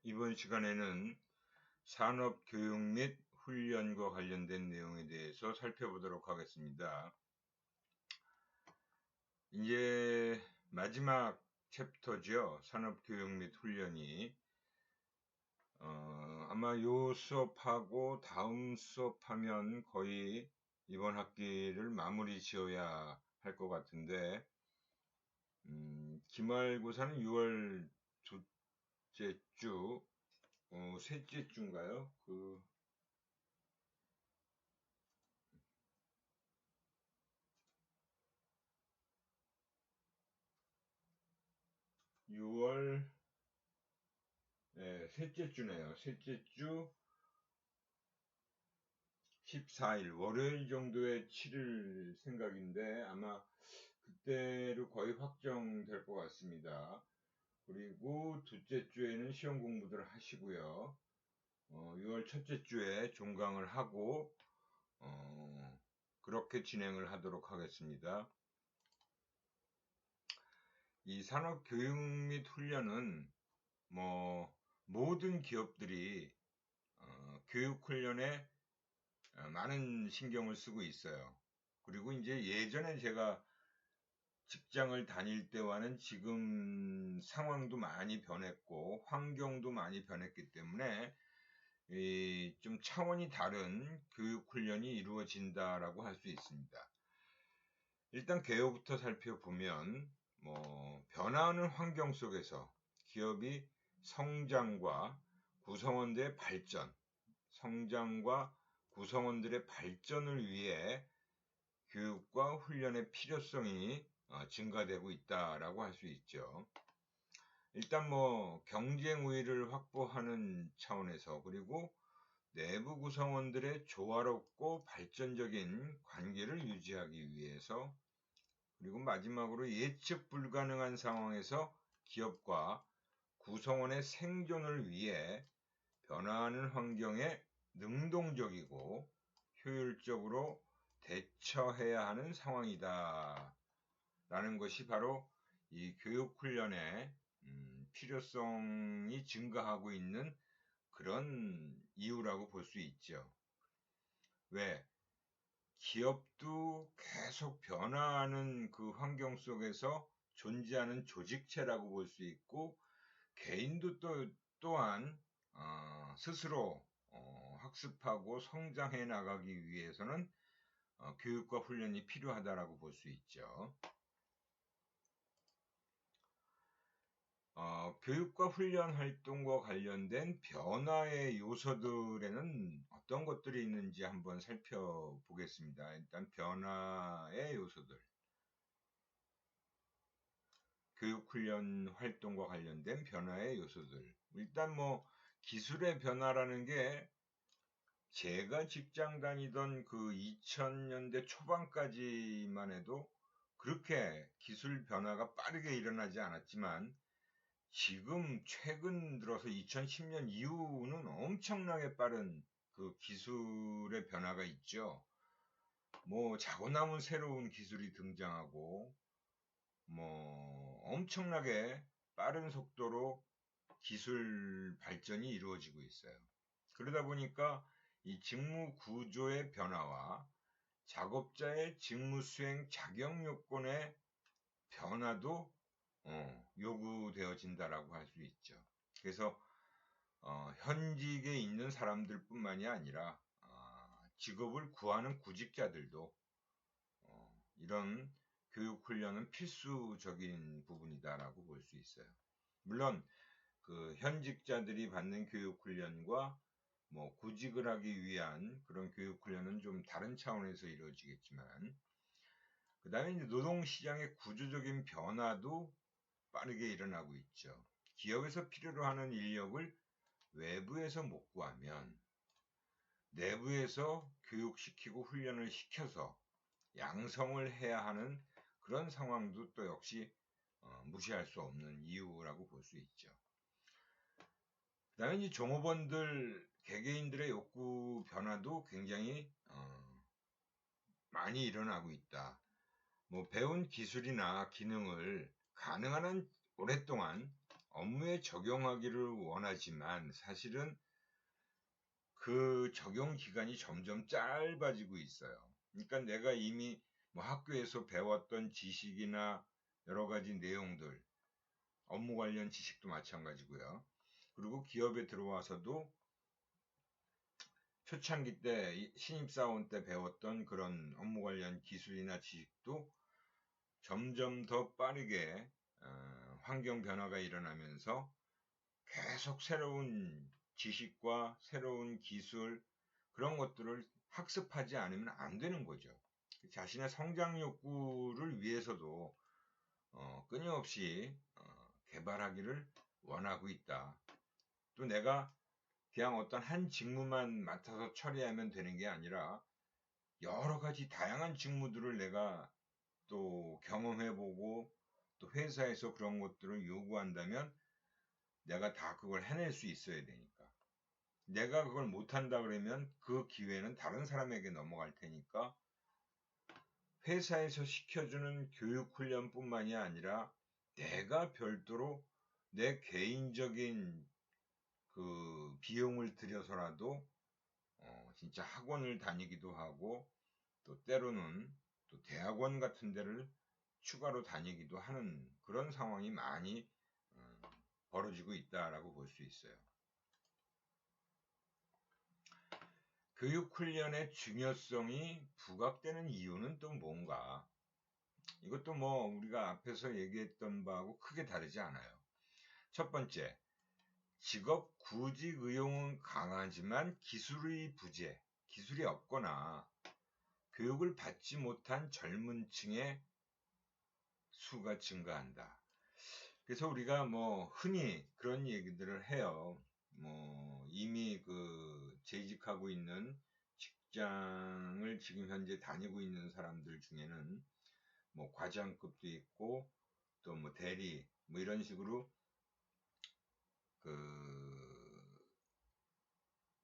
이번 시간에는 산업교육 및 훈련과 관련된 내용에 대해서 살펴보도록 하겠습니다. 이제 마지막 챕터죠. 산업교육 및 훈련이. 아마 요 수업하고 다음 수업하면 거의 이번 학기를 마무리 지어야 할 것 같은데, 기말고사는 6월 둘째 주, 셋째 주인가요? 6월, 셋째 주네요. 셋째 주 14일, 월요일 정도에 치를 생각인데, 아마 그때로 거의 확정될 것 같습니다. 그리고 둘째 주에는 시험 공부들 하시고요. 6월 첫째 주에 종강을 하고, 그렇게 진행을 하도록 하겠습니다. 이 산업교육 및 훈련은 모든 기업들이 교육훈련에 많은 신경을 쓰고 있어요. 그리고 이제 예전에 제가 직장을 다닐 때와는 지금 상황도 많이 변했고 환경도 많이 변했기 때문에 좀 차원이 다른 교육훈련이 이루어진다라고 할 수 있습니다. 일단 개요부터 살펴보면 변화하는 환경 속에서 기업이 성장과 구성원들의 발전, 성장과 구성원들의 발전을 위해 교육과 훈련의 필요성이 증가되고 있다라고 할 수 있죠. 일단 경쟁 우위를 확보하는 차원에서, 그리고 내부 구성원들의 조화롭고 발전적인 관계를 유지하기 위해서, 그리고 마지막으로 예측 불가능한 상황에서 기업과 구성원의 생존을 위해 변화하는 환경에 능동적이고 효율적으로 대처해야 하는 상황이다 라는 것이 바로 이 교육훈련의 필요성이 증가하고 있는 그런 이유라고 볼 수 있죠. 왜? 기업도 계속 변화하는 그 환경 속에서 존재하는 조직체라고 볼 수 있고, 개인도 또한 스스로 학습하고 성장해 나가기 위해서는 교육과 훈련이 필요하다라고 볼 수 있죠. 교육과 훈련 활동과 관련된 변화의 요소들에는 어떤 것들이 있는지 한번 살펴보겠습니다. 일단 변화의 요소들. 교육훈련 활동과 관련된 변화의 요소들. 일단 기술의 변화라는 게 제가 직장 다니던 그 2000년대 초반까지만 해도 그렇게 기술 변화가 빠르게 일어나지 않았지만, 지금 최근 들어서 2010년 이후는 엄청나게 빠른 그 기술의 변화가 있죠. 자고 나면 새로운 기술이 등장하고, 엄청나게 빠른 속도로 기술 발전이 이루어지고 있어요. 그러다 보니까 이 직무 구조의 변화와 작업자의 직무 수행 자격 요건의 변화도 요구되어진다라고 할 수 있죠. 그래서 현직에 있는 사람들 뿐만이 아니라 직업을 구하는 구직자들도 이런 교육훈련은 필수적인 부분이다라고 볼 수 있어요. 물론 그 현직자들이 받는 교육훈련과 구직을 하기 위한 그런 교육훈련은 좀 다른 차원에서 이루어지겠지만, 그 다음에 이제 노동시장의 구조적인 변화도 빠르게 일어나고 있죠. 기업에서 필요로 하는 인력을 외부에서 못 구하면 내부에서 교육시키고 훈련을 시켜서 양성을 해야 하는 그런 상황도 또 역시 무시할 수 없는 이유라고 볼 수 있죠. 그 다음에 이제 종업원들, 개개인들의 욕구 변화도 굉장히 많이 일어나고 있다. 배운 기술이나 기능을 가능한 한 오랫동안 업무에 적용하기를 원하지만 사실은 그 적용 기간이 점점 짧아지고 있어요. 그러니까 내가 이미 뭐 학교에서 배웠던 지식이나 여러 가지 내용들, 업무 관련 지식도 마찬가지고요. 그리고 기업에 들어와서도 초창기 때 신입사원 때 배웠던 그런 업무 관련 기술이나 지식도 점점 더 빠르게 환경 변화가 일어나면서 계속 새로운 지식과 새로운 기술 그런 것들을 학습하지 않으면 안 되는 거죠. 자신의 성장 욕구를 위해서도 끊임없이 개발하기를 원하고 있다. 또 내가 그냥 어떤 한 직무만 맡아서 처리하면 되는 게 아니라 여러 가지 다양한 직무들을 내가 또 경험해보고 또 회사에서 그런 것들을 요구한다면 내가 다 그걸 해낼 수 있어야 되니까. 내가 그걸 못한다 그러면 그 기회는 다른 사람에게 넘어갈 테니까 회사에서 시켜주는 교육훈련뿐만이 아니라 내가 별도로 내 개인적인 그 비용을 들여서라도 진짜 학원을 다니기도 하고 또 때로는 또 대학원 같은 데를 추가로 다니기도 하는 그런 상황이 많이 벌어지고 있다라고 볼 수 있어요. 교육훈련의 중요성이 부각되는 이유는 또 뭔가? 이것도 뭐 우리가 앞에서 얘기했던 바하고 크게 다르지 않아요. 첫 번째, 직업 구직 의용은 강하지만 기술의 부재, 기술이 없거나 교육을 받지 못한 젊은 층의 수가 증가한다. 그래서 우리가 뭐 흔히 그런 얘기들을 해요. 뭐 이미 그 재직하고 있는 직장을 지금 현재 다니고 있는 사람들 중에는 뭐 과장급도 있고 또 뭐 대리 뭐 이런 식으로 그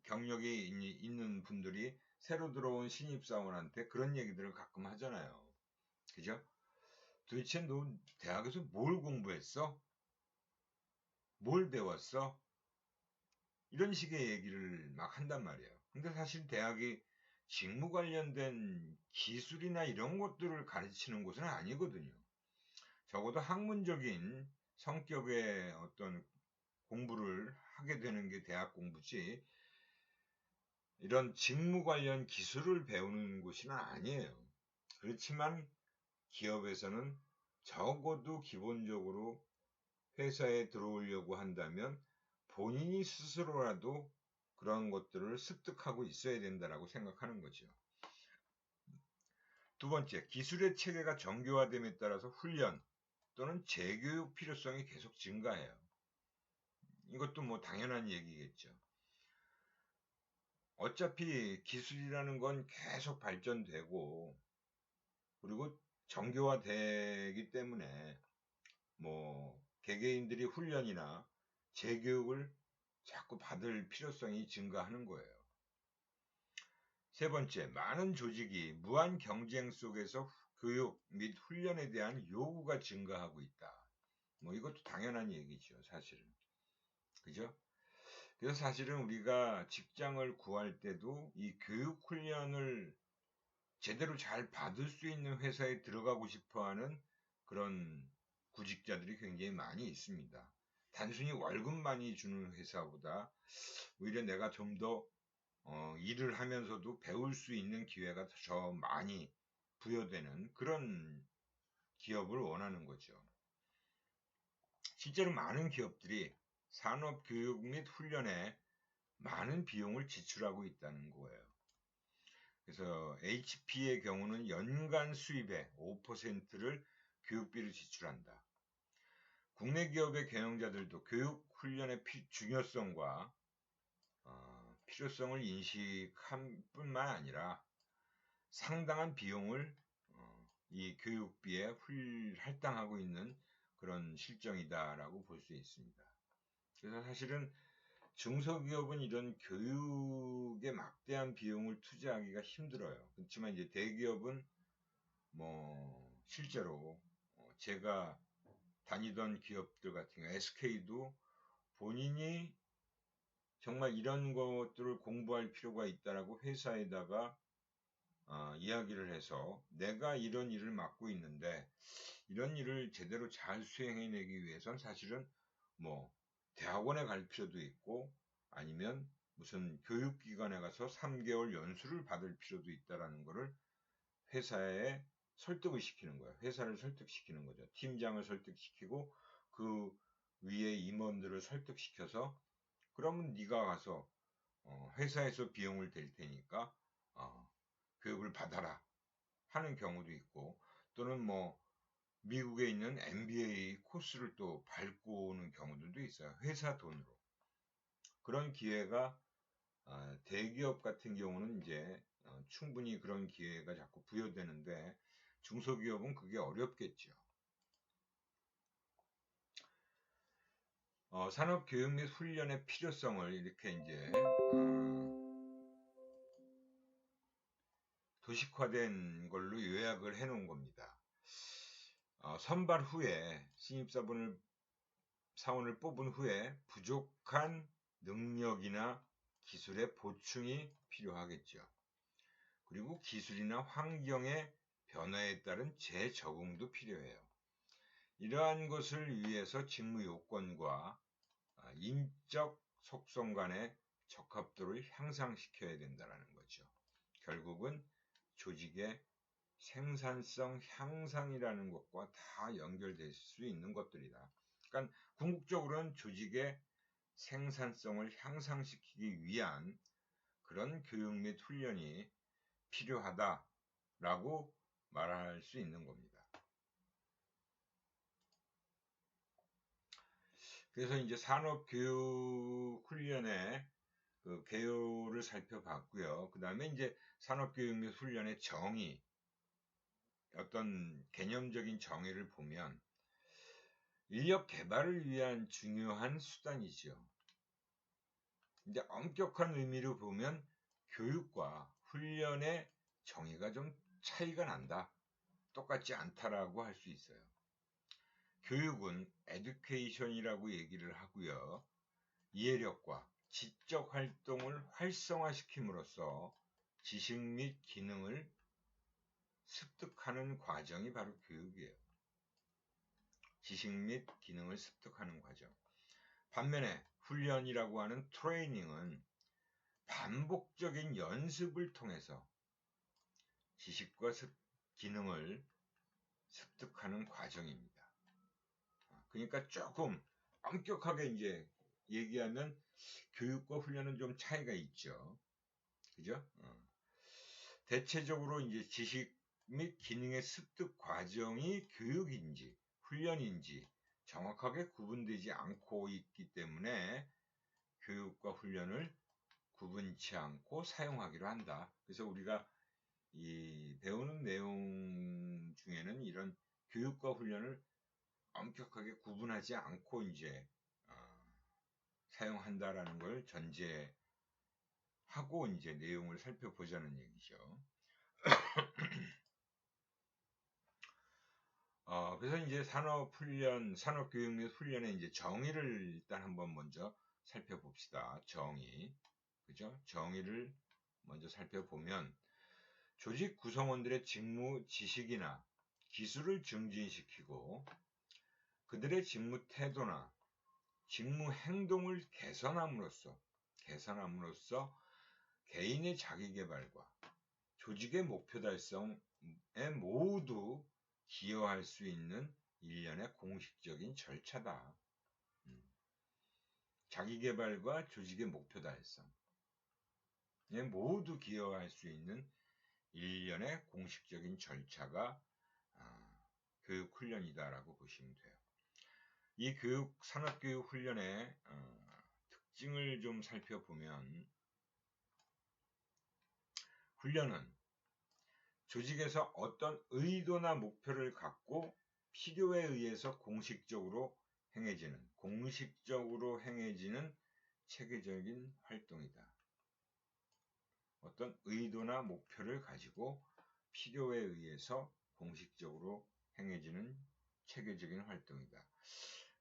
경력이 있는 분들이 새로 들어온 신입사원한테 그런 얘기들을 가끔 하잖아요. 그죠? 도대체 너 대학에서 뭘 공부했어? 뭘 배웠어? 이런 식의 얘기를 막 한단 말이에요. 근데 사실 대학이 직무 관련된 기술이나 이런 것들을 가르치는 곳은 아니거든요. 적어도 학문적인 성격의 어떤 공부를 하게 되는 게 대학 공부지 이런 직무 관련 기술을 배우는 곳은 아니에요. 그렇지만 기업에서는 적어도 기본적으로 회사에 들어오려고 한다면 본인이 스스로라도 그런 것들을 습득하고 있어야 된다라고 생각하는 거죠. 두 번째, 기술의 체계가 정교화됨에 따라서 훈련 또는 재교육 필요성이 계속 증가해요. 이것도 뭐 당연한 얘기겠죠. 어차피 기술이라는 건 계속 발전되고 그리고 정교화되기 때문에 뭐 개개인들이 훈련이나 재교육을 자꾸 받을 필요성이 증가하는 거예요. 세 번째, 많은 조직이 무한 경쟁 속에서 교육 및 훈련에 대한 요구가 증가하고 있다. 뭐 이것도 당연한 얘기죠, 사실은. 그죠? 그래서 사실은 우리가 직장을 구할 때도 이 교육 훈련을 제대로 잘 받을 수 있는 회사에 들어가고 싶어 하는 그런 구직자들이 굉장히 많이 있습니다. 단순히 월급 많이 주는 회사보다 오히려 내가 좀 더 일을 하면서도 배울 수 있는 기회가 더 많이 부여되는 그런 기업을 원하는 거죠. 실제로 많은 기업들이 산업교육 및 훈련에 많은 비용을 지출하고 있다는 거예요. 그래서 HP의 경우는 연간 수입의 5%를 교육비로 지출한다. 국내 기업의 경영자들도 교육 훈련의 중요성과 필요성을 인식한 뿐만 아니라 상당한 비용을 이 교육비에 할당하고 있는 그런 실정이다라고 볼 수 있습니다. 그래서 사실은 중소기업은 이런 교육에 막대한 비용을 투자하기가 힘들어요. 그렇지만 이제 대기업은 뭐 실제로 제가 다니던 기업들 같은 경우 SK도 본인이 정말 이런 것들을 공부할 필요가 있다라고 회사에다가 이야기를 해서 내가 이런 일을 맡고 있는데 이런 일을 제대로 잘 수행해내기 위해선 사실은 뭐 대학원에 갈 필요도 있고 아니면 무슨 교육기관에 가서 3개월 연수를 받을 필요도 있다라는 것을 회사에 설득을 시키는 거예요. 회사를 설득시키는 거죠. 팀장을 설득시키고 그 위에 임원들을 설득시켜서 그러면 네가 가서 회사에서 비용을 댈 테니까 교육을 받아라 하는 경우도 있고 또는 뭐 미국에 있는 MBA 코스를 또 밟고 오는 경우들도 있어요. 회사 돈으로. 그런 기회가 대기업 같은 경우는 이제 충분히 그런 기회가 자꾸 부여되는데 중소기업은 그게 어렵겠죠. 산업교육 및 훈련의 필요성을 이렇게 이제 도식화된 걸로 요약을 해 놓은 겁니다. 선발 후에 신입사원을 뽑은 후에 부족한 능력이나 기술의 보충이 필요하겠죠. 그리고 기술이나 환경의 변화에 따른 재적응도 필요해요. 이러한 것을 위해서 직무 요건과 인적 속성 간의 적합도를 향상시켜야 된다는 거죠. 결국은 조직의 생산성 향상이라는 것과 다 연결될 수 있는 것들이다. 그러니까 궁극적으로는 조직의 생산성을 향상시키기 위한 그런 교육 및 훈련이 필요하다라고 말할 수 있는 겁니다. 그래서 이제 산업교육훈련의 그 개요를 살펴봤고요. 그 다음에 이제 산업교육 및 훈련의 정의, 어떤 개념적인 정의를 보면 인력 개발을 위한 중요한 수단이죠. 이제 엄격한 의미로 보면 교육과 훈련의 정의가 좀 차이가 난다. 똑같지 않다라고 할 수 있어요. 교육은 에듀케이션이라고 얘기를 하고요. 이해력과 지적 활동을 활성화시킴으로써 지식 및 기능을 습득하는 과정이 바로 교육이에요. 지식 및 기능을 습득하는 과정. 반면에 훈련이라고 하는 트레이닝은 반복적인 연습을 통해서 지식과 기능을 습득하는 과정입니다. 그러니까 조금 엄격하게 이제 얘기하면 교육과 훈련은 좀 차이가 있죠. 그죠? 대체적으로 이제 지식 및 기능의 습득 과정이 교육인지 훈련인지 정확하게 구분되지 않고 있기 때문에 교육과 훈련을 구분치 않고 사용하기로 한다. 그래서 우리가 이 배우는 내용 중에는 이런 교육과 훈련을 엄격하게 구분하지 않고 이제 사용한다라는 걸 전제하고 이제 내용을 살펴보자는 얘기죠. 그래서 이제 산업교육 및 훈련의 이제 정의를 일단 한번 먼저 살펴봅시다. 정의. 그죠? 정의를 먼저 살펴보면 조직 구성원들의 직무 지식이나 기술을 증진시키고 그들의 직무 태도나 직무 행동을 개선함으로써 개인의 자기개발과 조직의 목표 달성에 모두 기여할 수 있는 일련의 공식적인 절차다. 자기개발과 조직의 목표 달성에 모두 기여할 수 있는 일련의 공식적인 절차가 교육훈련이다라고 보시면 돼요. 이 산업교육훈련의 특징을 좀 살펴보면 훈련은 조직에서 어떤 의도나 목표를 갖고 필요에 의해서 공식적으로 행해지는 체계적인 활동이다. 어떤 의도나 목표를 가지고 필요에 의해서 공식적으로 행해지는 체계적인 활동이다.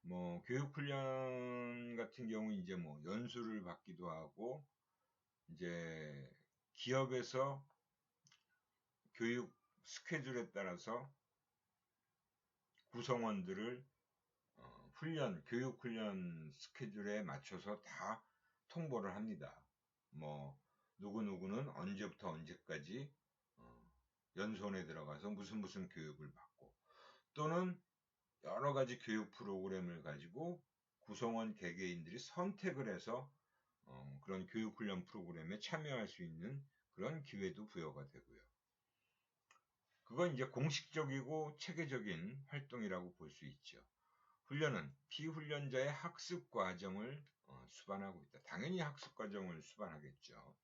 뭐 교육훈련 같은 경우 이제 뭐 연수를 받기도 하고, 이제 기업에서 교육 스케줄에 따라서 구성원들을 교육훈련 스케줄에 맞춰서 다 통보를 합니다. 뭐 누구누구는 언제부터 언제까지 연수원에 들어가서 무슨 교육을 받고, 또는 여러 가지 교육 프로그램을 가지고 구성원 개개인들이 선택을 해서 그런 교육훈련 프로그램에 참여할 수 있는 그런 기회도 부여가 되고요. 그건 이제 공식적이고 체계적인 활동이라고 볼 수 있죠. 훈련은 피훈련자의 학습 과정을 수반하고 있다. 당연히 학습 과정을 수반하겠죠.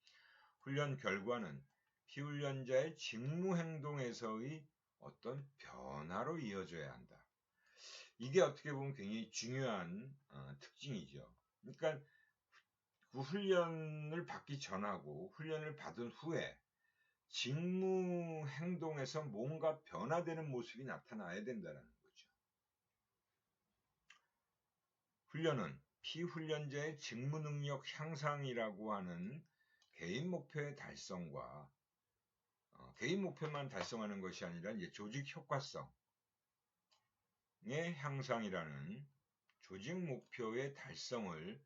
훈련 결과는 피훈련자의 직무 행동에서의 어떤 변화로 이어져야 한다. 이게 어떻게 보면 굉장히 중요한 특징이죠. 그러니까 그 훈련을 받기 전하고 훈련을 받은 후에 직무 행동에서 뭔가 변화되는 모습이 나타나야 된다는 거죠. 훈련은 피훈련자의 직무 능력 향상이라고 하는 개인 목표의 달성과 개인 목표만 달성하는 것이 아니라 이제 조직 효과성의 향상이라는 조직 목표의 달성을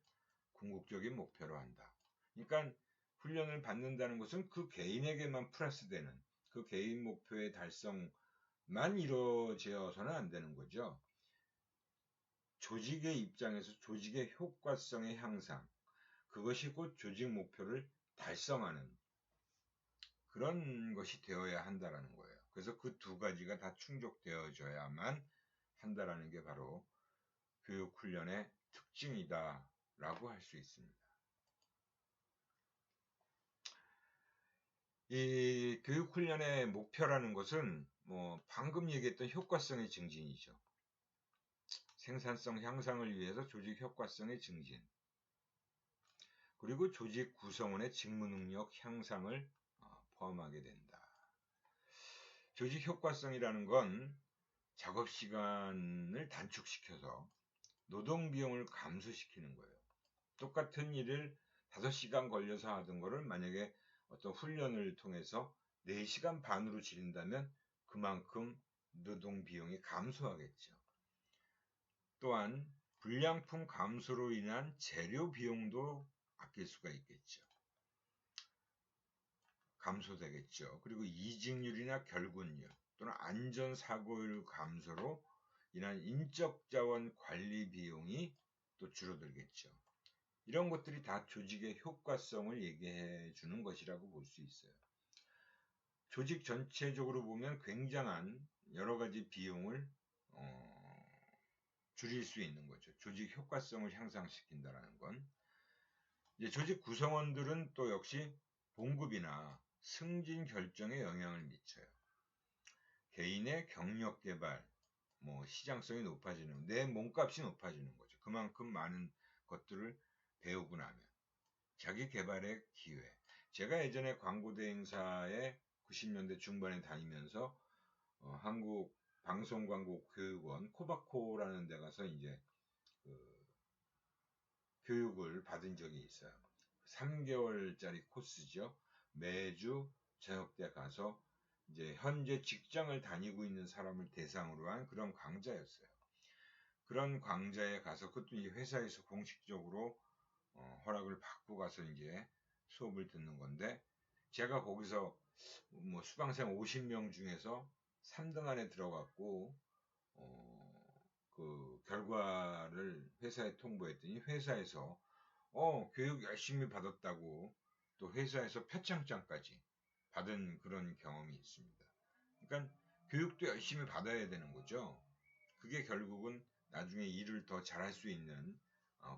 궁극적인 목표로 한다. 그러니까 훈련을 받는다는 것은 그 개인에게만 플러스되는 그 개인 목표의 달성만 이루어져서는 안 되는 거죠. 조직의 입장에서 조직의 효과성의 향상, 그것이 곧 조직 목표를 달성하는 그런 것이 되어야 한다라는 거예요. 그래서 그 두 가지가 다 충족되어져야만 한다라는 게 바로 교육훈련의 특징이다라고 할 수 있습니다. 이 교육훈련의 목표라는 것은 뭐 방금 얘기했던 효과성의 증진이죠. 생산성 향상을 위해서 조직 효과성의 증진, 그리고 조직 구성원의 직무 능력 향상을 포함하게 된다. 조직 효과성이라는 건 작업 시간을 단축시켜서 노동 비용을 감소시키는 거예요. 똑같은 일을 5시간 걸려서 하던 거를 만약에 어떤 훈련을 통해서 4시간 반으로 줄인다면 그만큼 노동 비용이 감소하겠죠. 또한 불량품 감소로 인한 재료 비용도 아낄 수가 있겠죠. 감소되겠죠. 그리고 이직률이나 결근율 또는 안전사고율 감소로 인한 인적자원 관리 비용이 또 줄어들겠죠. 이런 것들이 다 조직의 효과성을 얘기해 주는 것이라고 볼 수 있어요. 조직 전체적으로 보면 굉장한 여러 가지 비용을 줄일 수 있는 거죠. 조직 효과성을 향상시킨다는 건. 이제 조직 구성원들은 또 역시 봉급이나 승진 결정에 영향을 미쳐요. 개인의 경력 개발, 뭐 시장성이 높아지는, 내 몸값이 높아지는 거죠. 그만큼 많은 것들을 배우고 나면 자기 개발의 기회. 제가 예전에 광고대행사에 90년대 중반에 다니면서 한국 방송광고교육원 코바코라는 데 가서 이제 교육을 받은 적이 있어요. 3개월짜리 코스죠. 매주 저녁 때 가서 이제 현재 직장을 다니고 있는 사람을 대상으로 한 그런 강좌였어요. 그런 강좌에 가서 그것도 이제 회사에서 공식적으로 허락을 받고 가서 이제 수업을 듣는 건데, 제가 거기서 뭐 수강생 50명 중에서 3등 안에 들어갔고 그 결과를 회사에 통보했더니 회사에서 교육 열심히 받았다고 또 회사에서 표창장까지 받은 그런 경험이 있습니다. 그러니까 교육도 열심히 받아야 되는 거죠. 그게 결국은 나중에 일을 더 잘할 수 있는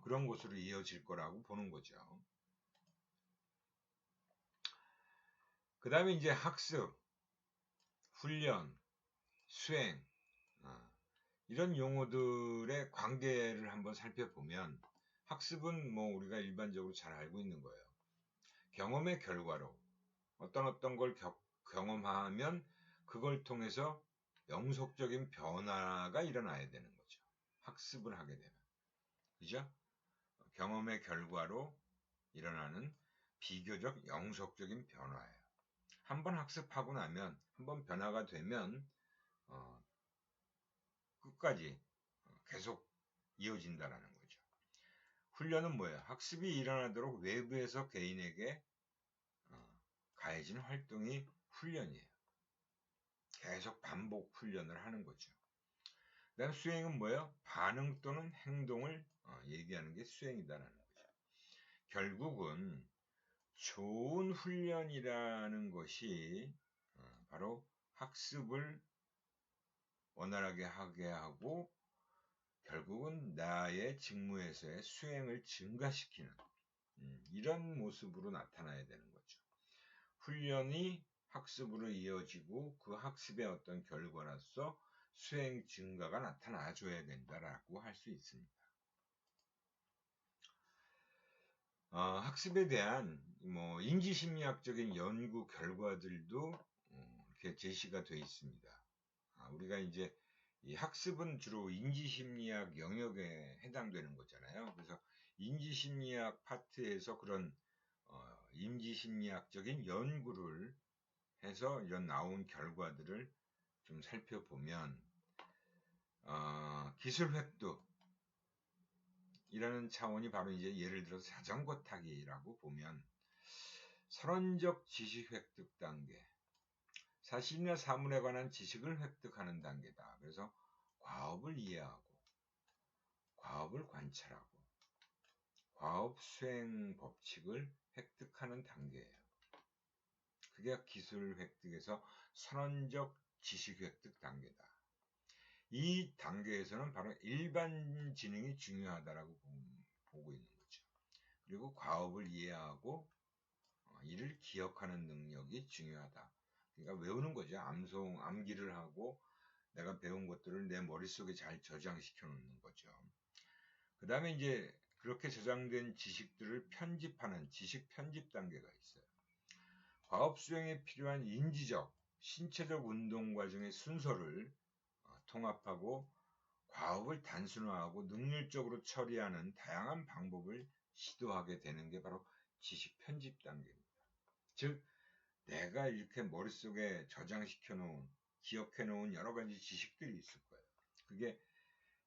그런 곳으로 이어질 거라고 보는 거죠. 그 다음에 이제 학습, 훈련, 수행, 이런 용어들의 관계를 한번 살펴보면, 학습은 뭐 우리가 일반적으로 잘 알고 있는 거예요. 경험의 결과로 어떤 걸 경험하면 그걸 통해서 영속적인 변화가 일어나야 되는 거죠. 학습을 하게 되면. 그죠? 경험의 결과로 일어나는 비교적 영속적인 변화예요. 한번 학습하고 나면, 한번 변화가 되면 끝까지 계속 이어진다는 거죠. 훈련은 뭐예요? 학습이 일어나도록 외부에서 개인에게 가해진 활동이 훈련이에요. 계속 반복 훈련을 하는 거죠. 그 다음 수행은 뭐예요? 반응 또는 행동을 얘기하는 게 수행이다라는 거죠. 결국은 좋은 훈련이라는 것이 바로 학습을 원활하게 하게 하고 결국은 나의 직무에서의 수행을 증가시키는 이런 모습으로 나타나야 되는 거죠. 훈련이 학습으로 이어지고 그 학습의 어떤 결과로서 수행 증가가 나타나 줘야 된다라고 할 수 있습니다. 학습에 대한 인지심리학적인 연구 결과들도 이렇게 제시가 되어 있습니다. 우리가 이제 이 학습은 주로 인지심리학 영역에 해당되는 거잖아요. 그래서 인지심리학 파트에서 그런 인지심리학적인 연구를 해서 이런 나온 결과들을 좀 살펴보면 기술 획득이라는 차원이 바로 이제 예를 들어서 자전거 타기라고 보면 선언적 지식 획득 단계, 사실이나 사물에 관한 지식을 획득하는 단계다. 그래서 과업을 이해하고 과업을 관찰하고 과업 수행 법칙을 획득하는 단계예요. 그게 기술 획득에서 선언적 지식 획득 단계다. 이 단계에서는 바로 일반 지능이 중요하다라고 보고 있는 거죠. 그리고 과업을 이해하고 이를 기억하는 능력이 중요하다. 그러니까 외우는 거죠. 암기를 하고 내가 배운 것들을 내 머릿속에 잘 저장시켜 놓는 거죠. 그 다음에 이제 그렇게 저장된 지식들을 편집하는 지식 편집 단계가 있어요. 과업 수행에 필요한 인지적, 신체적 운동 과정의 순서를 통합하고 과업을 단순화하고 능률적으로 처리하는 다양한 방법을 시도하게 되는 게 바로 지식 편집 단계입니다. 즉 내가 이렇게 머릿속에 저장시켜 놓은, 기억해 놓은 여러 가지 지식들이 있을 거예요. 그게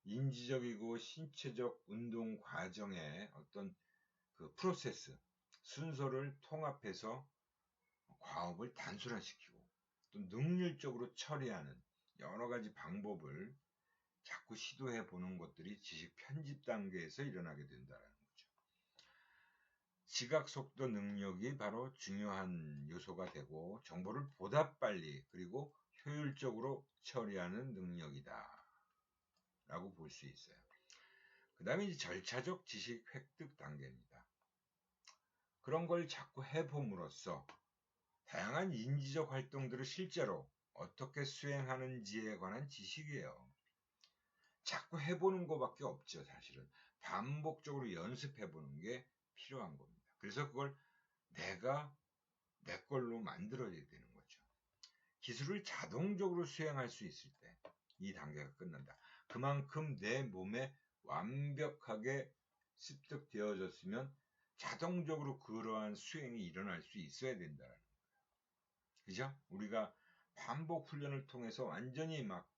인지적이고 신체적 운동 과정의 어떤 그 프로세스, 순서를 통합해서 과업을 단순화시키고 또 능률적으로 처리하는 여러 가지 방법을 자꾸 시도해 보는 것들이 지식 편집 단계에서 일어나게 된다는 거죠. 지각 속도 능력이 바로 중요한 요소가 되고 정보를 보다 빨리 그리고 효율적으로 처리하는 능력이다 라고 볼 수 있어요. 그 다음에 이제 절차적 지식 획득 단계입니다. 그런 걸 자꾸 해봄으로써 다양한 인지적 활동들을 실제로 어떻게 수행하는지에 관한 지식이에요. 자꾸 해보는 것밖에 없죠. 사실은 반복적으로 연습해보는 게 필요한 겁니다. 그래서 그걸 내가 내 걸로 만들어야 되는 거죠. 기술을 자동적으로 수행할 수 있을 때 이 단계가 끝난다. 그만큼 내 몸에 완벽하게 습득되어졌으면 자동적으로 그러한 수행이 일어날 수 있어야 된다는 거예요. 그죠? 우리가 반복 훈련을 통해서 완전히 막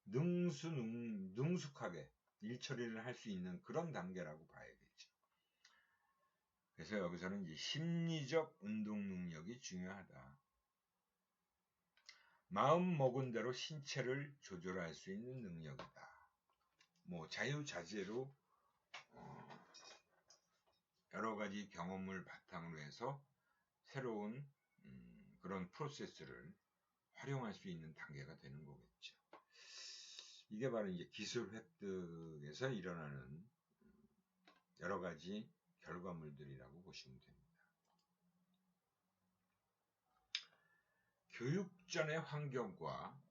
능숙하게 일 처리를 할 수 있는 그런 단계라고 봐야겠죠. 그래서 여기서는 이제 심리적 운동 능력이 중요하다. 마음 먹은 대로 신체를 조절할 수 있는 능력이다. 자유자재로 여러 가지 경험을 바탕으로 해서 새로운 그런 프로세스를 활용할 수 있는 단계가 되는 거겠죠. 이게 바로 이제 기술 획득에서 일어나는 여러 가지 결과물들이라고 보시면 됩니다. 교육 전의 환경과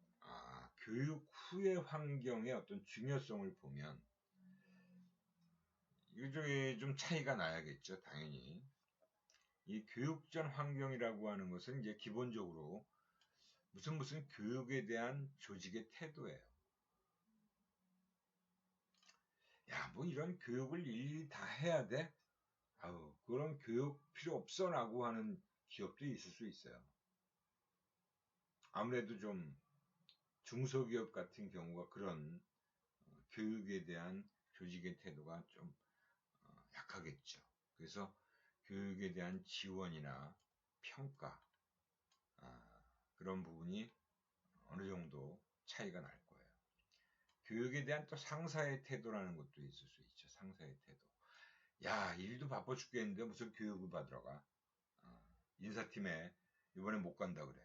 교육 후의 환경의 어떤 중요성을 보면 이쪽에 좀 차이가 나야겠죠. 당연히 이 교육 전 환경이라고 하는 것은 이제 기본적으로 무슨 교육에 대한 조직의 태도예요. 야, 뭐 이런 교육을 일일이 다 해야 돼? 아우, 그런 교육 필요 없어 라고 하는 기업도 있을 수 있어요. 아무래도 좀 중소기업 같은 경우가 그런 교육에 대한 조직의 태도가 좀 약하겠죠. 그래서 교육에 대한 지원이나 평가 그런 부분이 어느 정도 차이가 날 거예요. 교육에 대한 또 상사의 태도라는 것도 있을 수 있죠. 상사의 태도. 야, 일도 바빠 죽겠는데 무슨 교육을 받으러 가? 인사팀에 이번에 못 간다 그래.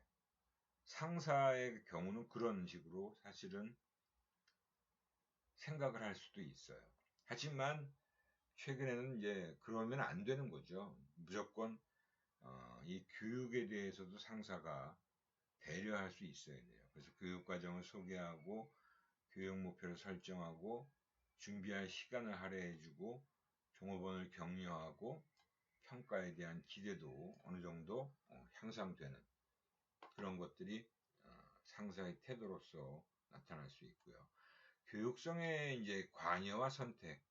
상사의 경우는 그런 식으로 사실은 생각을 할 수도 있어요. 하지만 최근에는 이제 그러면 안 되는 거죠. 무조건 이 교육에 대해서도 상사가 배려할 수 있어야 돼요. 그래서 교육 과정을 소개하고 교육 목표를 설정하고 준비할 시간을 할애해주고 종업원을 격려하고 평가에 대한 기대도 어느 정도 향상되는 그런 것들이 상사의 태도로서 나타날 수 있고요. 교육성의 이제 관여와 선택,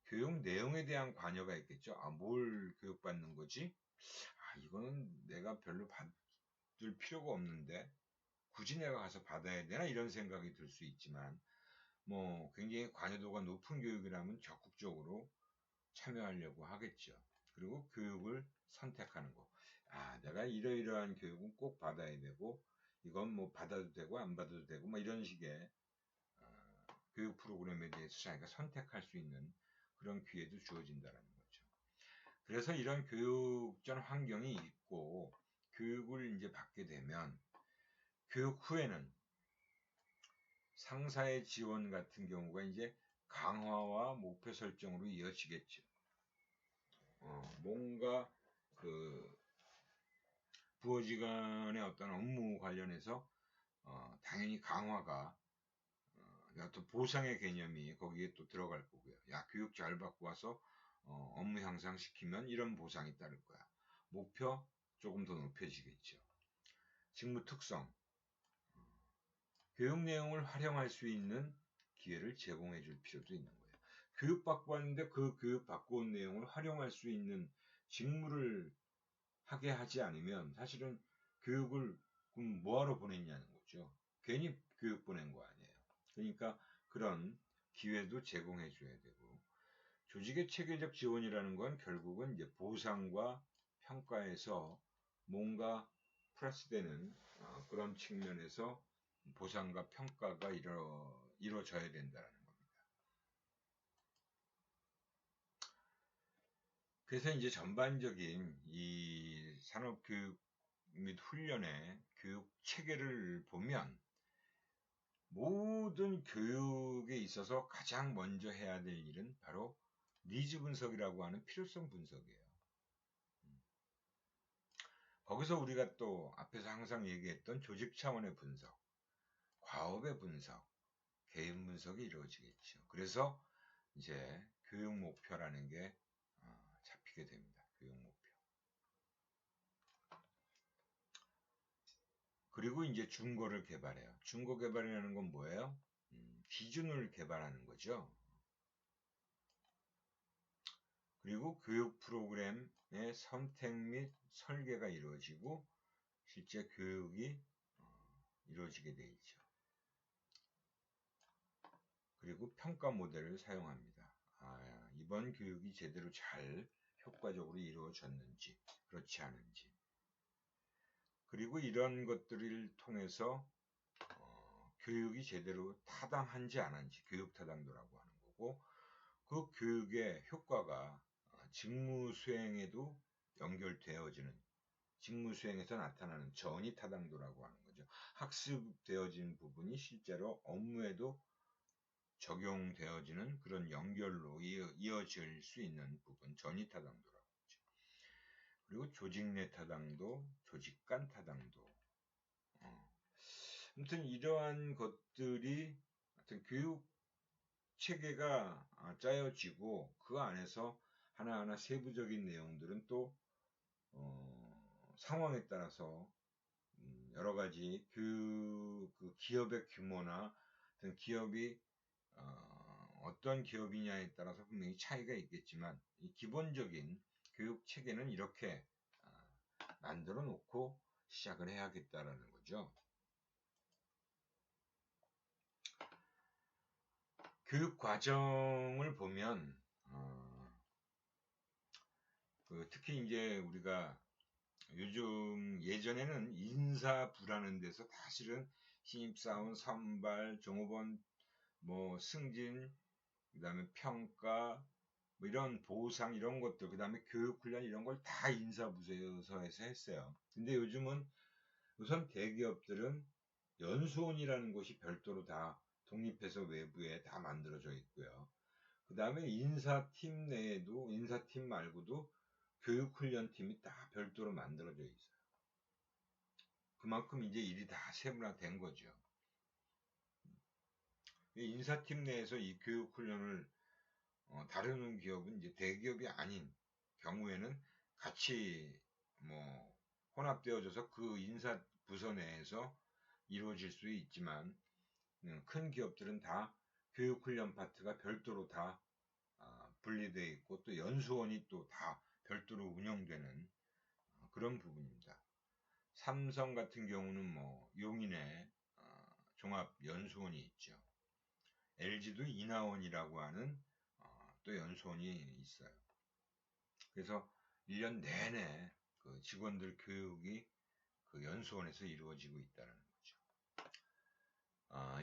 교육 내용에 대한 관여가 있겠죠. 뭘 교육받는 거지? 이거는 내가 별로 받을 필요가 없는데 굳이 내가 가서 받아야 되나 이런 생각이 들 수 있지만 뭐 굉장히 관여도가 높은 교육이라면 적극적으로 참여하려고 하겠죠. 그리고 교육을 선택하는 거. 내가 이러이러한 교육은 꼭 받아야 되고 이건 뭐 받아도 되고 안 받아도 되고 뭐 이런 식의 교육 프로그램에 대해서 자기가 선택할 수 있는 그런 기회도 주어진다는 거죠. 그래서 이런 교육전 환경이 있고 교육을 이제 받게 되면 교육 후에는 상사의 지원 같은 경우가 이제 강화와 목표 설정으로 이어지겠죠. 뭔가 그 부어지간의 어떤 업무 관련해서 당연히 강화가 어떤 보상의 개념이 거기에 또 들어갈 거고요. 야, 교육 잘 받고 와서 업무 향상시키면 이런 보상이 따를 거야. 목표 조금 더 높여지겠죠. 직무 특성, 교육 내용을 활용할 수 있는 기회를 제공해 줄 필요도 있는 거예요. 교육받고 왔는데 그 교육받고 온 내용을 활용할 수 있는 직무를 하게 하지 않으면 사실은 교육을 그럼 뭐하러 보냈냐는 거죠. 괜히 교육 보낸 거 아니에요. 그러니까 그런 기회도 제공해 줘야 되고 조직의 체계적 지원이라는 건 결국은 이제 보상과 평가에서 뭔가 플러스되는 그런 측면에서 보상과 평가가 이루어져야 된다는 겁니다. 그래서 이제 전반적인 이 산업교육 및 훈련의 교육 체계를 보면 모든 교육에 있어서 가장 먼저 해야 될 일은 바로 니즈 분석이라고 하는 필요성 분석이에요. 거기서 우리가 또 앞에서 항상 얘기했던 조직 차원의 분석, 과업의 분석, 개인 분석이 이루어지겠죠. 그래서 이제 교육 목표라는 게 잡히게 됩니다. 교육 목표. 그리고 이제 준거를 개발해요. 준거 개발이라는 건 뭐예요? 기준을 개발하는 거죠. 그리고 교육 프로그램의 선택 및 설계가 이루어지고 실제 교육이 이루어지게 되어 있죠. 그리고 평가 모델을 사용합니다. 이번 교육이 제대로 잘 효과적으로 이루어졌는지 그렇지 않은지 그리고 이런 것들을 통해서 교육이 제대로 타당한지 안 한지 교육 타당도라고 하는 거고 그 교육의 효과가 직무 수행에도 연결되어지는 직무 수행에서 나타나는 전이 타당도라고 하는 거죠. 학습되어진 부분이 실제로 업무에도 적용되어지는 그런 연결로 이어질 수 있는 부분 전이 타당도라고 하죠. 그리고 조직 내 타당도, 조직 간 타당도. 아무튼 이러한 것들이 하여튼 교육 체계가 짜여지고 그 안에서 하나하나 세부적인 내용들은 또 상황에 따라서 여러 가지 그 기업의 규모나 기업이 어떤 기업이냐에 따라서 분명히 차이가 있겠지만 이 기본적인 교육 체계는 이렇게 만들어 놓고 시작을 해야겠다라는 거죠. 교육 과정을 보면 특히 이제 우리가 요즘 예전에는 인사부라는 데서 사실은 신입사원 선발, 종업원 뭐 승진, 그다음에 평가, 뭐 이런 보상 이런 것들, 그다음에 교육훈련 이런 걸 다 인사부서에서 했어요. 근데 요즘은 우선 대기업들은 연수원이라는 곳이 별도로 다 독립해서 외부에 다 만들어져 있고요. 그 다음에 인사팀 내에도 인사팀 말고도 교육훈련팀이 다 별도로 만들어져 있어요. 그만큼 이제 일이 다 세분화된 거죠. 인사팀 내에서 이 교육훈련을 다루는 기업은 이제 대기업이 아닌 경우에는 같이 뭐 혼합되어져서 그 인사 부서 내에서 이루어질 수 있지만 큰 기업들은 다 교육훈련 파트가 별도로 다 분리되어 있고 또 연수원이 또 다 별도로 운영되는 그런 부분입니다. 삼성 같은 경우는 뭐 용인에 종합 연수원이 있죠. LG도 인하원이라고 하는 또 연수원이 있어요. 그래서 1년 내내 그 직원들 교육이 그 연수원에서 이루어지고 있다는 거죠.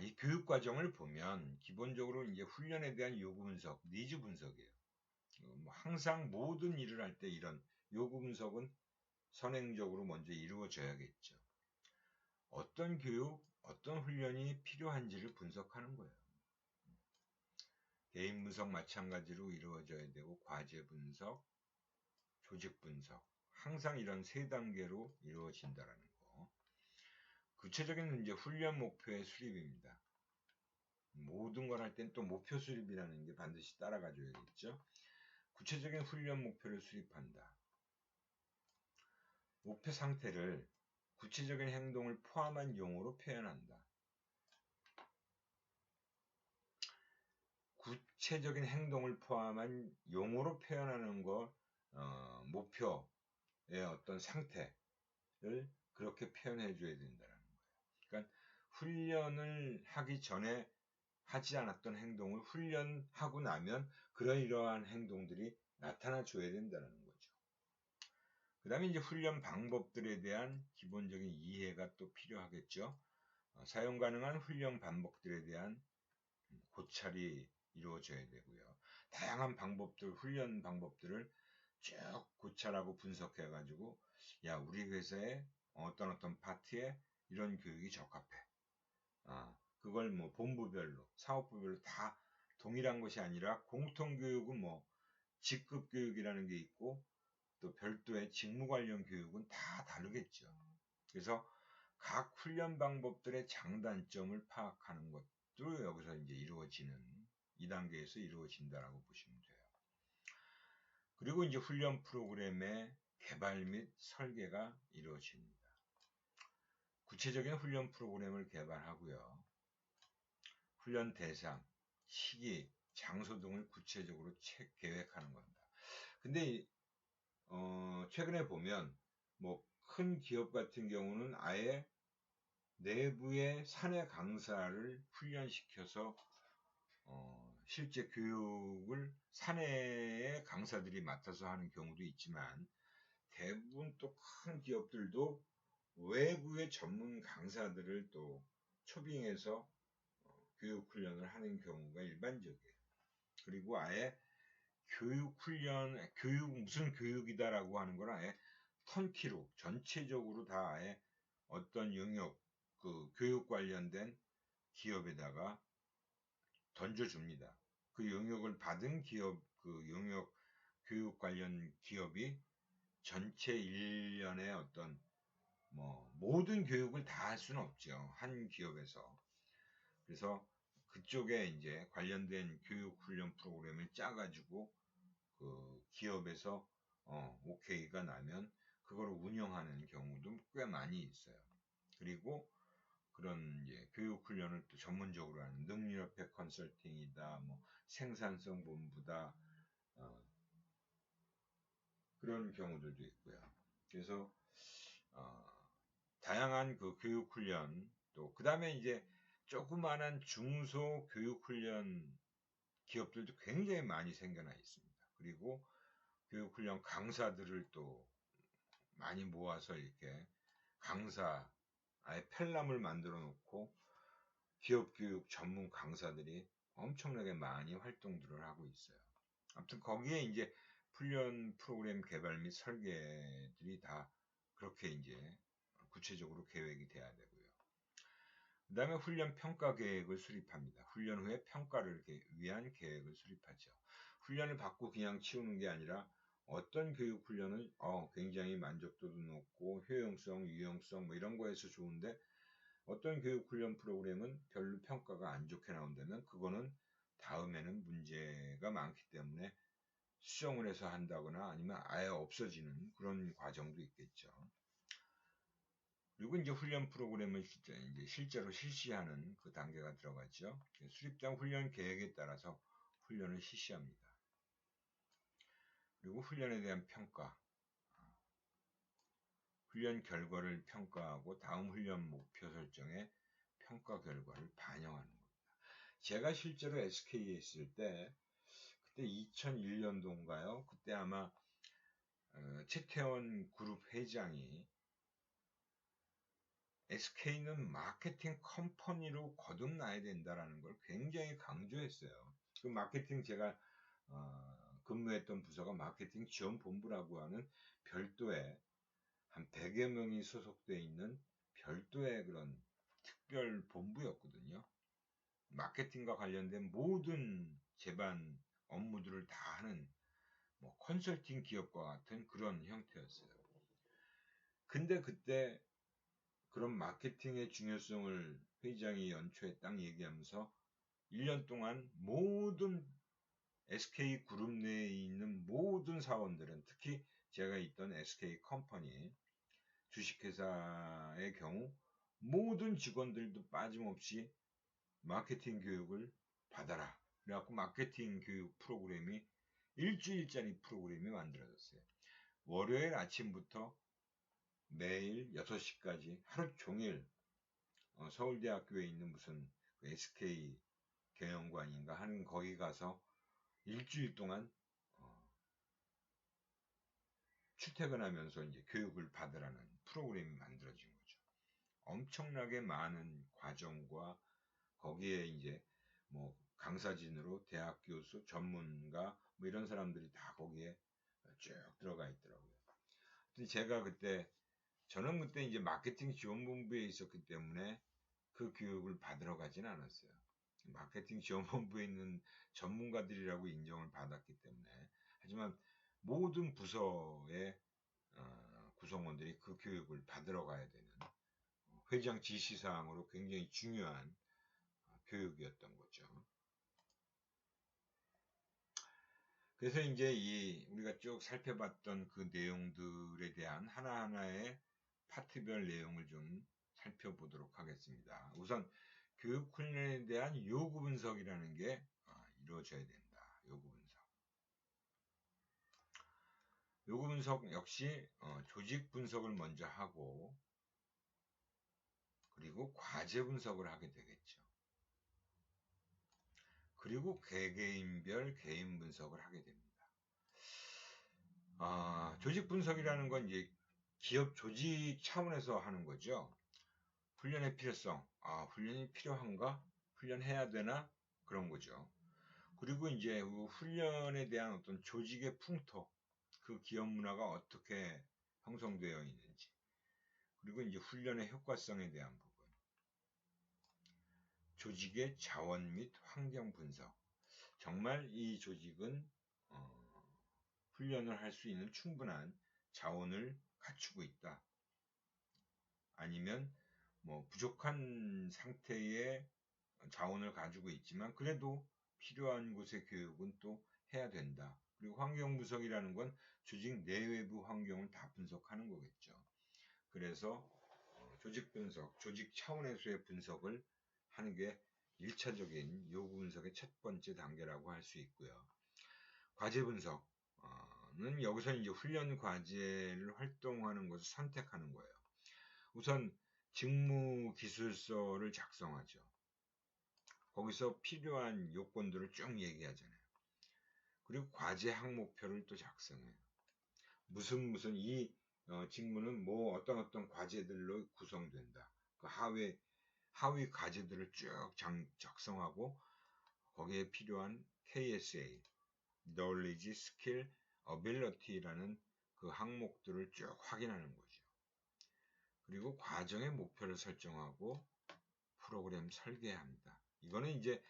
이 교육 과정을 보면 기본적으로 이제 훈련에 대한 요구 분석, 니즈 분석이에요. 항상 모든 일을 할 때 이런 요구 분석은 선행적으로 먼저 이루어져야겠죠. 어떤 교육, 어떤 훈련이 필요한지를 분석하는 거예요. 개인 분석 마찬가지로 이루어져야 되고 과제 분석, 조직 분석 항상 이런 세 단계로 이루어진다는 거. 구체적인 이제 훈련 목표의 수립입니다. 모든 걸 할 땐 또 목표 수립이라는 게 반드시 따라가줘야겠죠. 구체적인 훈련 목표를 수립한다. 목표 상태를 구체적인 행동을 포함한 용어로 표현한다. 구체적인 행동을 포함한 용어로 표현하는 것, 목표의 어떤 상태를 그렇게 표현해 줘야 된다는 거예요. 그러니까 훈련을 하기 전에 하지 않았던 행동을 훈련하고 나면 그러이러한 행동들이 나타나 줘야 된다는 거죠. 그 다음에 이제 훈련 방법들에 대한 기본적인 이해가 또 필요하겠죠. 사용 가능한 훈련 방법들에 대한 고찰이 이루어져야 되고요. 다양한 방법들, 훈련 방법들을 쭉 고찰하고 분석해 가지고 야, 우리 회사에 어떤 파트에 이런 교육이 적합해. 그걸 뭐 본부별로, 사업부별로 다 동일한 것이 아니라 공통교육은 뭐 직급 교육이라는 게 있고 또 별도의 직무 관련 교육은 다 다르겠죠. 그래서 각 훈련 방법들의 장단점을 파악하는 것도 여기서 이제 이루어지는 2단계에서 이루어진다라고 보시면 돼요. 그리고 이제 훈련 프로그램의 개발 및 설계가 이루어집니다. 구체적인 훈련 프로그램을 개발하고요. 훈련 대상, 시기, 장소 등을 구체적으로 계획하는 겁니다. 근데 최근에 보면 뭐 큰 기업 같은 경우는 아예 내부의 사내 강사를 훈련시켜서 실제 교육을 사내의 강사들이 맡아서 하는 경우도 있지만 대부분 또 큰 기업들도 외부의 전문 강사들을 또 초빙해서 교육 훈련을 하는 경우가 일반적이에요. 그리고 아예 교육 훈련, 무슨 교육이다라고 하는 걸 아예 턴키로 전체적으로 다 아예 어떤 영역, 그 교육 관련된 기업에다가 던져줍니다. 그 영역을 받은 기업, 그 영역 교육 관련 기업이 전체 1년의 어떤 모든 교육을 다 할 수는 없죠. 한 기업에서. 그래서 그쪽에 이제 관련된 교육 훈련 프로그램을 짜가지고 그 기업에서 오케이가 나면 그걸 운영하는 경우도 꽤 많이 있어요. 그리고 그런 이제 교육 훈련을 또 전문적으로 하는 능력회 컨설팅이다, 뭐 생산성본부다, 그런 경우들도 있고요. 그래서 다양한 그 교육훈련, 또 그 다음에 이제 조그마한 중소교육훈련 기업들도 굉장히 많이 생겨나 있습니다. 그리고 교육훈련 강사들을 또 많이 모아서 이렇게 강사, 아예 펠람을 만들어 놓고 기업교육 전문 강사들이 엄청나게 많이 활동들을 하고 있어요. 아무튼 거기에 이제 훈련 프로그램 개발 및 설계들이 다 그렇게 이제 구체적으로 계획이 돼야 되고요. 그 다음에 훈련 평가 계획을 수립합니다. 훈련 후에 평가를 위한 계획을 수립하죠. 훈련을 받고 그냥 치우는 게 아니라 어떤 교육 훈련은 굉장히 만족도도 높고 효용성, 유용성 뭐 이런 거에서 좋은데 어떤 교육 훈련 프로그램은 별로 평가가 안 좋게 나온다면 그거는 다음에는 문제가 많기 때문에 수정을 해서 한다거나 아니면 아예 없어지는 그런 과정도 있겠죠. 그리고 이제 훈련 프로그램을 이제 실제로 실시하는 그 단계가 들어가죠. 수립된 훈련 계획에 따라서 훈련을 실시합니다. 그리고 훈련에 대한 평가, 훈련 결과를 평가하고 다음 훈련 목표 설정에 평가 결과를 반영하는 겁니다. 제가 실제로 SK에 있을 때 그때 2001년도인가요? 그때 아마 최태원 그룹 회장이 SK는 마케팅 컴퍼니로 거듭나야 된다라는 걸 굉장히 강조했어요. 그 마케팅 제가 근무했던 부서가 마케팅 지원본부라고 하는 별도의 한 100여 명이 소속되어 있는 별도의 그런 특별 본부였거든요. 마케팅과 관련된 모든 제반 업무들을 다 하는 뭐 컨설팅 기업과 같은 그런 형태였어요. 근데 그때 그런 마케팅의 중요성을 회장이 연초에 딱 얘기하면서 1년 동안 모든 SK 그룹 내에 있는 모든 사원들은 특히 제가 있던 SK 컴퍼니 주식회사의 경우 모든 직원들도 빠짐없이 마케팅 교육을 받아라. 그래갖고 마케팅 교육 프로그램이 일주일짜리 프로그램이 만들어졌어요. 월요일 아침부터 매일 6시까지 하루 종일 서울대학교에 있는 무슨 SK 경영관인가 하는 거기 가서 일주일 동안 출퇴근하면서 이제 교육을 받으라는 프로그램이 만들어진 거죠. 엄청나게 많은 과정과 거기에 이제 뭐 강사진으로 대학 교수, 전문가 뭐 이런 사람들이 다 거기에 쭉 들어가 있더라고요. 저는 그때 이제 마케팅 지원본부에 있었기 때문에 그 교육을 받으러 가진 않았어요. 마케팅 지원본부에 있는 전문가들이라고 인정을 받았기 때문에. 하지만 모든 부서의 구성원들이 그 교육을 받으러 가야 되는 회장 지시사항으로 굉장히 중요한 교육이었던 거죠. 그래서 이제 우리가 쭉 살펴봤던 그 내용들에 대한 하나하나의 파트별 내용을 좀 살펴보도록 하겠습니다. 우선 교육 훈련에 대한 요구 분석이라는 게 이루어져야 된다. 요구 분석. 요구 분석 역시 조직 분석을 먼저 하고 그리고 과제 분석을 하게 되겠죠. 그리고 개개인별 개인 분석을 하게 됩니다. 조직 분석이라는 건 이제 기업 조직 차원에서 하는 거죠. 훈련의 필요성, 훈련이 필요한가? 훈련해야 되나? 그런 거죠. 그리고 이제 그 훈련에 대한 어떤 조직의 풍토, 그 기업 문화가 어떻게 형성되어 있는지, 그리고 이제 훈련의 효과성에 대한 부분, 조직의 자원 및 환경 분석, 정말 이 조직은 훈련을 할 수 있는 충분한 자원을 갖추고 있다. 아니면 뭐 부족한 상태의 자원을 가지고 있지만 그래도 필요한 곳의 교육은 또 해야 된다. 그리고 환경 분석이라는 건 조직 내외부 환경을 다 분석하는 거겠죠. 그래서 조직 분석, 조직 차원에서의 분석을 하는 게 1차적인 요구 분석의 첫 번째 단계라고 할 수 있고요. 과제 분석은 여기서 이제 훈련 과제를 활동하는 것을 선택하는 거예요. 우선 직무 기술서를 작성하죠. 거기서 필요한 요건들을 쭉 얘기하잖아요. 그리고 과제 항목표를 또 작성해요. 무슨 이 직무는 뭐 어떤 과제들로 구성된다. 그 하위 과제들을 쭉 작성하고 거기에 필요한 KSA, Knowledge, Skill, Ability라는 그 항목들을 쭉 확인하는 거죠. 그리고 과정의 목표를 설정하고 프로그램 설계합니다. 이거는 이제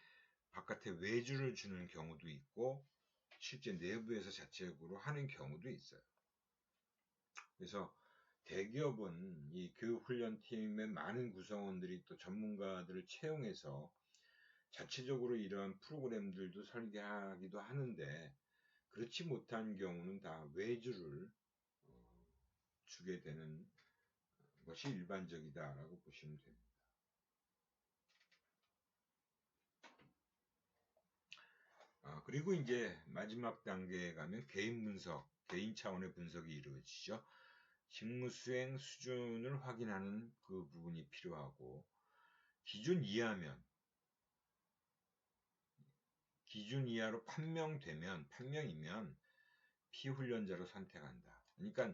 바깥에 외주를 주는 경우도 있고 실제 내부에서 자체적으로 하는 경우도 있어요. 그래서 대기업은 이 교육훈련팀의 많은 구성원들이 또 전문가들을 채용해서 자체적으로 이러한 프로그램들도 설계하기도 하는데 그렇지 못한 경우는 다 외주를 주게 되는 것이 일반적이다라고 보시면 됩니다. 그리고 이제 마지막 단계에 가면 개인 분석, 개인 차원의 분석이 이루어지죠. 직무 수행 수준을 확인하는 그 부분이 필요하고 기준 이하로 판명이면 피훈련자로 선택한다. 그러니까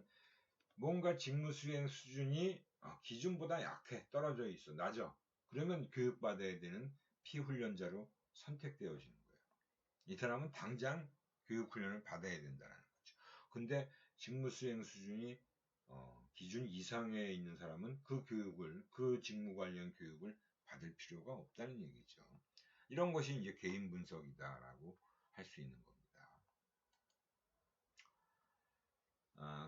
뭔가 직무 수행 수준이 기준보다 약해, 떨어져 있어, 낮아. 그러면 교육받아야 되는 피훈련자로 선택되어지는 거예요. 이 사람은 당장 교육훈련을 받아야 된다는 거죠. 근데 직무 수행 수준이 기준 이상에 있는 사람은 그 직무 관련 교육을 받을 필요가 없다는 얘기죠. 이런 것이 이제 개인 분석이다라고 할 수 있는 겁니다.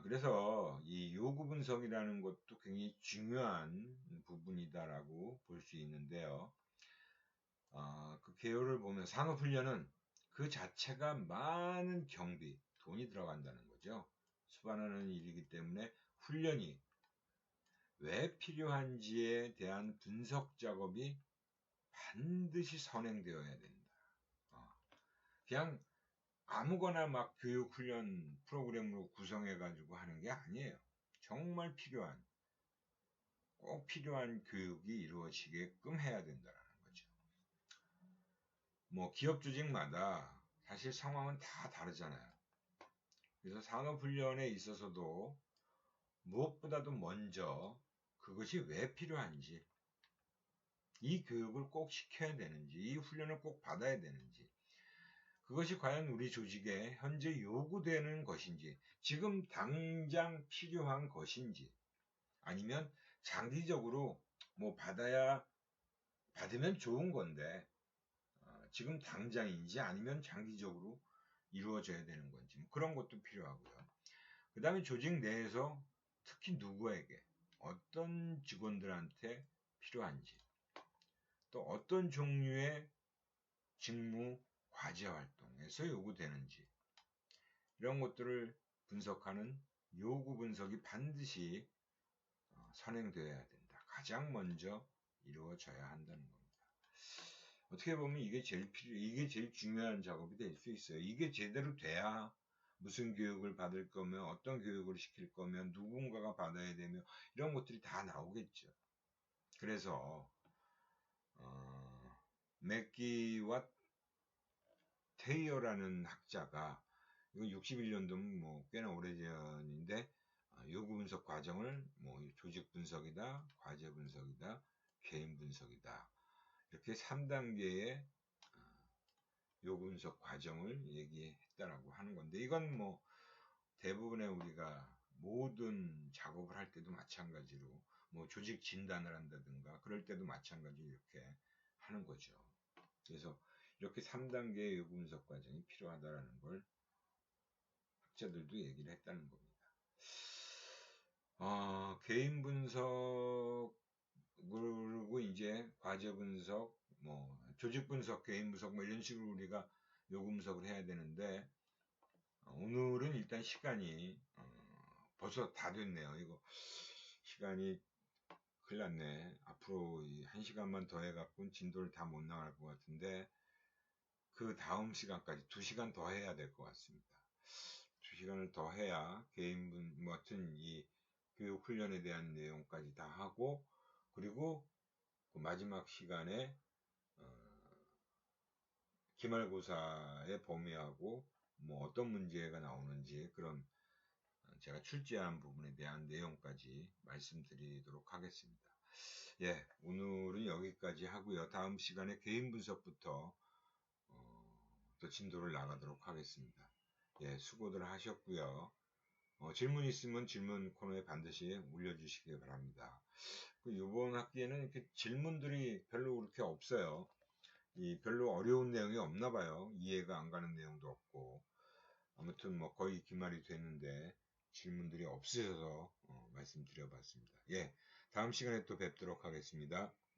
그래서 이 요구 분석이라는 것도 굉장히 중요한 부분이다라고 볼 수 있는데요. 그 개요를 보면 산업훈련은 그 자체가 많은 경비, 돈이 들어간다는 거죠. 수반하는 일이기 때문에 훈련이 왜 필요한지에 대한 분석 작업이 반드시 선행되어야 된다. 그냥 아무거나 막 교육훈련 프로그램으로 구성해가지고 하는 게 아니에요. 정말 꼭 필요한 교육이 이루어지게끔 해야 된다는 거죠. 뭐 기업 조직마다 사실 상황은 다 다르잖아요. 그래서 산업훈련에 있어서도 무엇보다도 먼저 그것이 왜 필요한지, 이 교육을 꼭 시켜야 되는지, 이 훈련을 꼭 받아야 되는지, 그것이 과연 우리 조직에 현재 요구되는 것인지, 지금 당장 필요한 것인지, 아니면 장기적으로 뭐 받으면 좋은 건데 지금 당장인지 아니면 장기적으로 이루어져야 되는 건지 뭐 그런 것도 필요하고요. 그 다음에 조직 내에서 특히 누구에게 어떤 직원들한테 필요한지 또 어떤 종류의 직무 과제 활동에서 요구되는지 이런 것들을 분석하는 요구 분석이 반드시 선행되어야 된다. 가장 먼저 이루어져야 한다는 겁니다. 어떻게 보면 이게 제일 중요한 작업이 될 수 있어요. 이게 제대로 돼야 무슨 교육을 받을 거면 어떤 교육을 시킬 거면 누군가가 받아야 되며 이런 것들이 다 나오겠죠. 그래서 맥기와 테이어라는 학자가 이건 61년도면 뭐 꽤나 오래전인데 요구 분석 과정을 뭐 조직 분석이다, 과제 분석이다, 개인 분석이다 이렇게 3단계의 요구 분석 과정을 얘기했다라고 하는 건데 이건 뭐 대부분의 우리가 모든 작업을 할 때도 마찬가지로 뭐 조직 진단을 한다든가 그럴 때도 마찬가지로 이렇게 하는 거죠. 그래서 이렇게 3단계의 요구 분석 과정이 필요하다라는 걸 학자들도 얘기를 했다는 겁니다. 개인 분석 그리고 이제 과제 분석, 뭐 조직 분석, 개인 분석 뭐 이런 식으로 우리가 요구 분석을 해야 되는데 오늘은 일단 시간이 벌써 다 됐네요. 이거 시간이 큰일 났네. 앞으로 이 1시간만 더 해갖고 진도를 다 못 나갈 것 같은데, 그 다음 시간까지 2시간 더 해야 될 것 같습니다. 2시간을 더 해야 개인분, 뭐, 하여튼 이 교육 훈련에 대한 내용까지 다 하고, 그리고 그 마지막 시간에, 기말고사의 범위하고, 뭐, 어떤 문제가 나오는지, 그런 제가 출제한 부분에 대한 내용까지 말씀드리도록 하겠습니다. 예, 오늘은 여기까지 하고요. 다음 시간에 개인 분석부터 또 진도를 나가도록 하겠습니다. 예, 수고들 하셨고요. 질문 있으면 질문 코너에 반드시 올려주시기 바랍니다. 이번 학기에는 이렇게 질문들이 별로 그렇게 없어요. 별로 어려운 내용이 없나 봐요. 이해가 안 가는 내용도 없고. 아무튼 뭐 거의 기말이 됐는데 질문들이 없으셔서 말씀드려봤습니다. 예, 다음 시간에 또 뵙도록 하겠습니다.